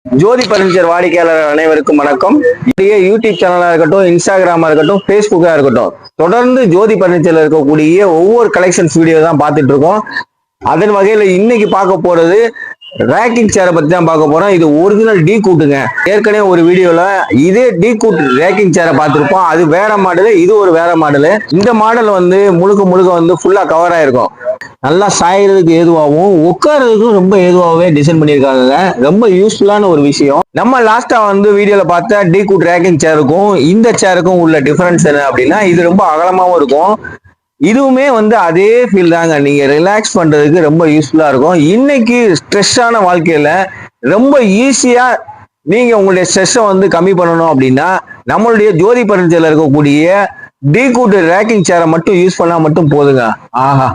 ஜோதி furniture வாடிக்கையாளர் அனைவருக்கும் வணக்கம். யூடியூப் சேனலா இருக்கட்டும், இன்ஸ்டாகிராமா இருக்கட்டும், பேஸ்புக்கா இருக்கட்டும், தொடர்ந்து ஜோதி பர்னிச்சர்ல இருக்கக்கூடிய ஒவ்வொரு கலெக்ஷன்ஸ் வீடியோ தான் பார்த்துட்டு இருக்கோம். அதன் வகையில இன்னைக்கு பார்க்க போறது ரேக்கிங் சேரை பத்தி தான் பார்க்க போறோம். இது ஒரிஜினல் டீ கூட்டுங்க. ஏற்கனவே ஒரு வீடியோல இதே டீ கூட் ரேக்கிங் சேரை பார்த்திருப்போம். அது வேற மாடலு, இது ஒரு வேற மாடலு. இந்த மாடல் வந்து முழுக்க வந்து ஃபுல்லா கவர் ஆயிருக்கும். நல்லா சாயறதுக்கு ஏதுவாகவும் உட்கார்றதுக்கும் ரொம்ப ஏதுவாகவே டிசைன் பண்ணியிருக்காங்க. ரொம்ப யூஸ்ஃபுல்லான ஒரு விஷயம். நம்ம லாஸ்டா வந்து வீடியோல பார்த்த டீ கூட் ரேக்கிங் சேருக்கும் இந்த சேருக்கும் உள்ள டிஃபரன்ஸ் என்ன அப்படின்னா, இது ரொம்ப அகலமாவும் இருக்கும். இதுவுமே வந்து அதே ஃபீல் தாங்க. நீங்க ரிலாக்ஸ் பண்றதுக்கு ரொம்ப யூஸ்ஃபுல்லா இருக்கும். இன்னைக்கு ஸ்ட்ரெஸ்ஸான வாழ்க்கையில ரொம்ப ஈஸியா நீங்க உங்களுடைய ஸ்ட்ரெஸ்ஸை வந்து கம்மி பண்ணணும் அப்படின்னா, நம்மளுடைய ஜோதி பர்னிச்சர்ல இருக்கக்கூடிய டீ கூட் ரேக்கிங் சேரை மட்டும் யூஸ் பண்ணா மட்டும் போதுங்க. ஆஹா,